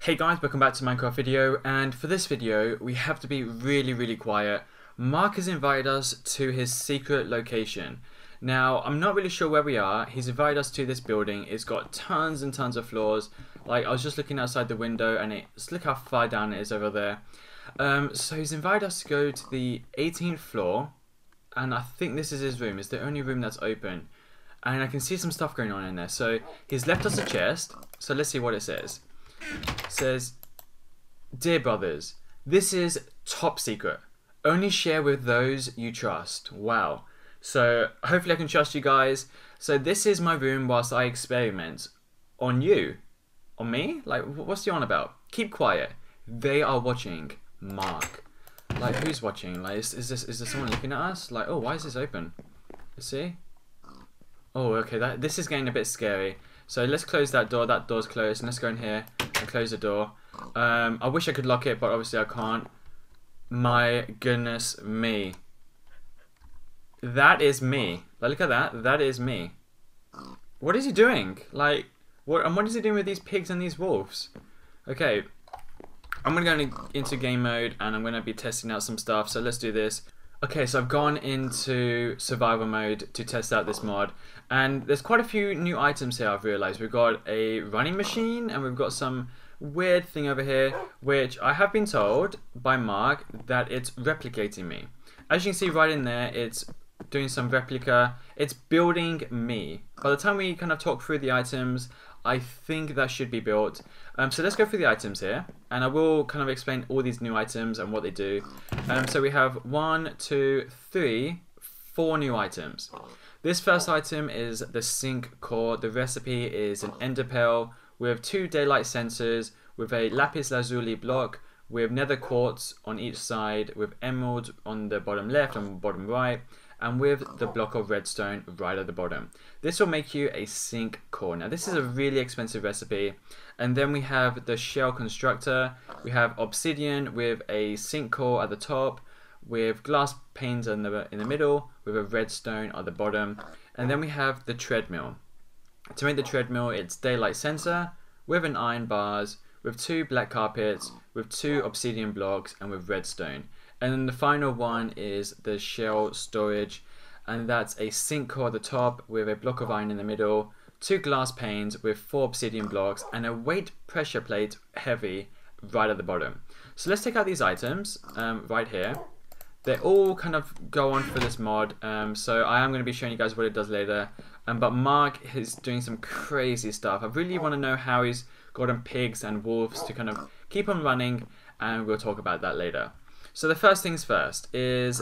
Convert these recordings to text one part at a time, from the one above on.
Hey guys, welcome back to Minecraft video, and for this video we have to be really quiet. Mark has invited us to his secret location. Now, I'm not really sure where we are. He's invited us to this building. It's got tons and tons of floors. Like, I was just looking outside the window and just look how far down it is over there. So he's invited us to go to the 18th floor, and I think this is his room. It's the only room that's open. And I can see some stuff going on in there. So he's left us a chest. So let's see what it says. It says, "Dear brothers, this is top secret. Only share with those you trust." Wow. So hopefully I can trust you guys. So this is my room whilst I experiment on you. On me? Like, what's you on about? Keep quiet. They are watching. Mark. Like, who's watching? Like, is there someone looking at us? Like, oh, why is this open? Let's see. Oh, okay. This is getting a bit scary. So let's close that door. That door's closed. And let's go in here and close the door. I wish I could lock it, but obviously I can't. My goodness me. That is me. Like, look at that. That is me. What is he doing? Like, what is he doing with these pigs and these wolves? Okay. I'm going to go into game mode and I'm going to be testing out some stuff. So let's do this. Okay, so I've gone into survival mode to test out this mod, and there's quite a few new items here I've realised. We've got a running machine, and we've got some weird thing over here, which I have been told by Mark that it's replicating me. As you can see right in there, it's doing some replica. It's building me. By the time we kind of talk through the items, I think that should be built. So let's go through the items here, and I will kind of explain all these new items and what they do. So we have 1, 2, 3, 4 new items. This first item is the sink core. The recipe is an ender pearl with 2 daylight sensors, with a lapis lazuli block, with nether quartz on each side, with emerald on the bottom left and bottom right, and with the block of redstone right at the bottom. This will make you a sink core. Now, this is a really expensive recipe. And then we have the shell constructor. We have obsidian with a sink core at the top, with glass panes in the middle, with a redstone at the bottom. And then we have the treadmill. To make the treadmill, it's daylight sensor with an iron bars, with 2 black carpets, with 2 obsidian blocks, and with redstone. And then the final one is the shell storage, and that's a sink core at the top with a block of iron in the middle, 2 glass panes with 4 obsidian blocks, and a weight pressure plate heavy right at the bottom. So let's take out these items right here. They all kind of go on for this mod, so I am going to be showing you guys what it does later. But Mark is doing some crazy stuff. I really want to know how he's gotten pigs and wolves to kind of keep on running, and we'll talk about that later. So the first things first is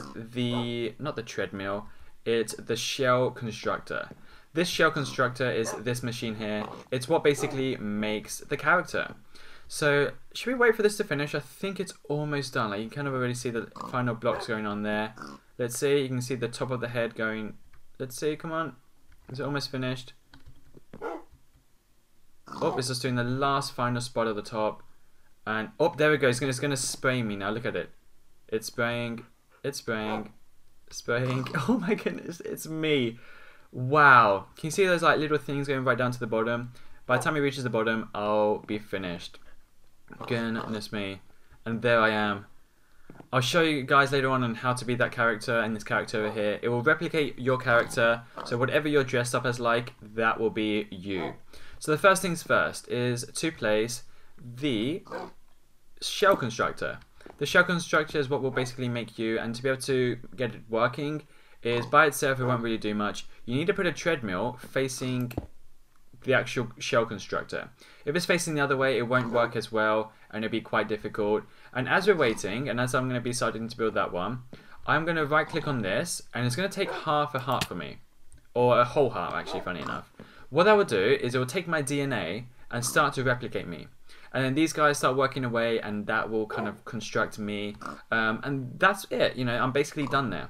not the treadmill, it's the shell constructor. This shell constructor is this machine here. It's what basically makes the character. So should we wait for this to finish? I think it's almost done. Like, you can kind of already see the final blocks going on there. Let's see, you can see the top of the head going. Let's see, come on. Is it almost finished? Oh, it's just doing the last final spot at the top. And, oh, there we go. It's going to spray me now. Look at it. It's spraying. It's spraying. Spraying. Oh my goodness, it's me. Wow. Can you see those like little things going right down to the bottom? By the time it reaches the bottom, I'll be finished. Goodness me. And there I am. I'll show you guys later on how to be that character and this character over here. It will replicate your character. So whatever you're dressed up as like, that will be you. So the first things first is to place the shell constructor. The shell constructor is what will basically make you, and to be able to get it working is by itself it won't really do much. You need to put a treadmill facing the actual shell constructor. If it's facing the other way, it won't work as well, and it'll be quite difficult. And as we're waiting, and as I'm going to be starting to build that one, I'm going to right click on this, and it's going to take half a heart for me. Or a whole heart, actually, funny enough. What that will do is it will take my DNA and start to replicate me. And then these guys start working away, and that will kind of construct me. And that's it. You know, I'm basically done there.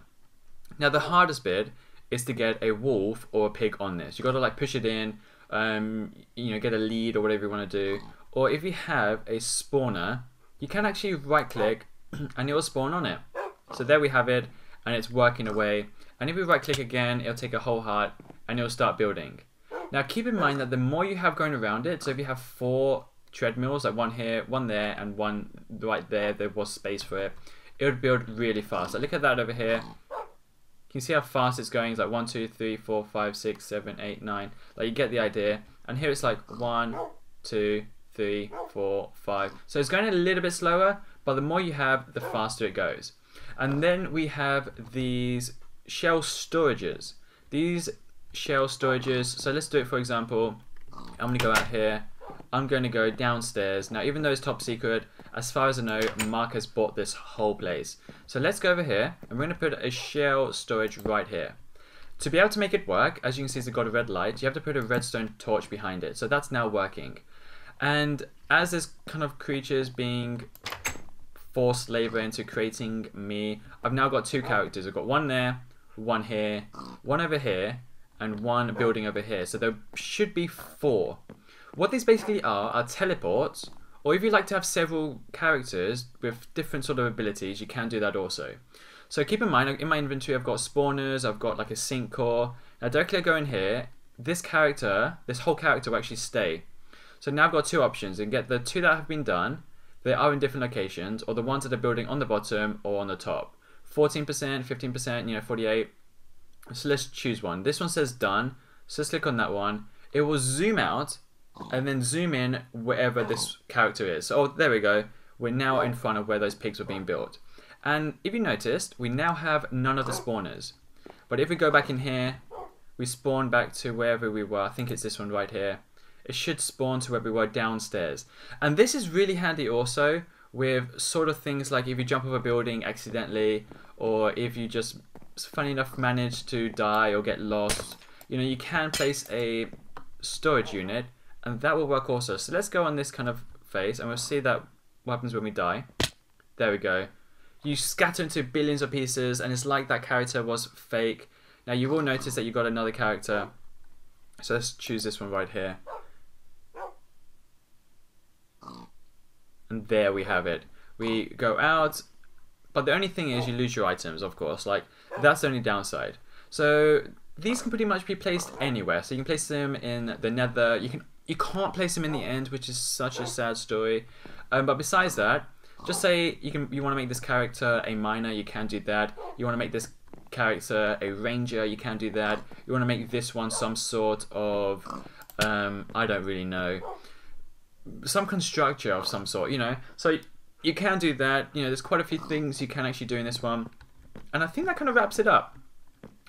Now, the hardest bit is to get a wolf or a pig on this. You got to like push it in, you know, get a lead or whatever you want to do. Or if you have a spawner, you can actually right click and it will spawn on it. So there we have it, and it's working away. And if we right click again, it'll take a whole heart and it'll start building. Now keep in mind that the more you have going around it, so if you have 4 treadmills, like one here, one there, and one right there, there was space for it, it would build really fast. Like look at that over here. Can you see how fast it's going? It's like 1, 2, 3, 4, 5, 6, 7, 8, 9. Like you get the idea. And here it's like 1, 2, 3, 4, 5. So it's going a little bit slower, but the more you have, the faster it goes. And then we have these shell storages. These shell storages, so let's do it for example. I'm going to go out here. I'm going to go downstairs. Now even though it's top secret, as far as I know, Mark has bought this whole place. So let's go over here and we're going to put a shell storage right here. To be able to make it work, as you can see it's got a red light, you have to put a redstone torch behind it. So that's now working. And as there's kind of creatures being forced labor into creating me, I've now got 2 characters. I've got one there, one here, one over here, and one building over here. So there should be 4. What these basically are teleports, or if you like to have several characters with different sort of abilities, you can do that also. So keep in mind, in my inventory I've got spawners, I've got like a sink core. Now directly I go in here, this whole character will actually stay. So now I've got 2 options. You can get the 2 that have been done, they are in different locations, or the ones that are building on the bottom or on the top. 14%, 15%, 48. So let's choose one. This one says done, so let's click on that one. It will zoom out and then zoom in wherever this character is. So, oh, there we go. We're now in front of where those pigs were being built. And if you noticed, we now have none of the spawners. But if we go back in here, we spawn back to wherever we were. I think it's this one right here. It should spawn to where we were downstairs. And this is really handy also with sort of things like if you jump off a building accidentally, or if you just, funny enough, manage to die or get lost. You can place a storage unit, and that will work also. So let's go on this kind of face, and we'll see that what happens when we die. There we go. You scatter into billions of pieces, and it's like that character was fake. Now you will notice that you got another character. So let's choose this one right here. And there we have it. We go out, but the only thing is you lose your items, of course. Like, that's the only downside. So these can pretty much be placed anywhere. So you can place them in the nether. You can't place them in the end, which is such a sad story. But besides that, just say you want to make this character a miner, you can do that. You want to make this character a ranger, you can do that. You want to make this one some sort of, I don't really know, some constructor of some sort, So you can do that. There's quite a few things you can actually do in this one. And I think that kind of wraps it up.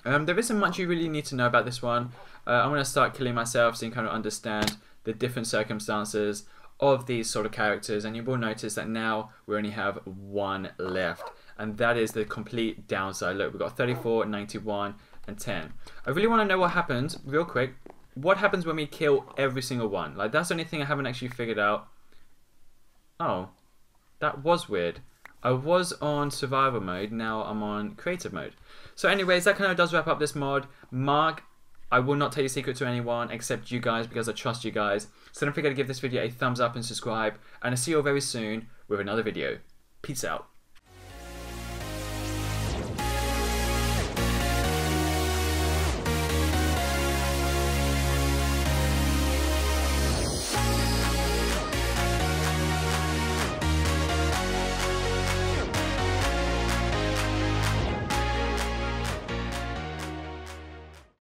There isn't much you really need to know about this one. I'm going to start killing myself so you can kind of understand the different circumstances of these sort of characters, and you will notice that now we only have 1 left, and that is the complete downside. Look, we've got 34, 91, and 10. I really want to know what happens, real quick. What happens when we kill every single one? Like, that's the only thing I haven't actually figured out. Oh, that was weird. I was on survival mode, now I'm on creative mode. So anyways, that kind of does wrap up this mod. Mark, I will not tell your secret to anyone except you guys because I trust you guys. So don't forget to give this video a thumbs up and subscribe. And I'll see you all very soon with another video. Peace out.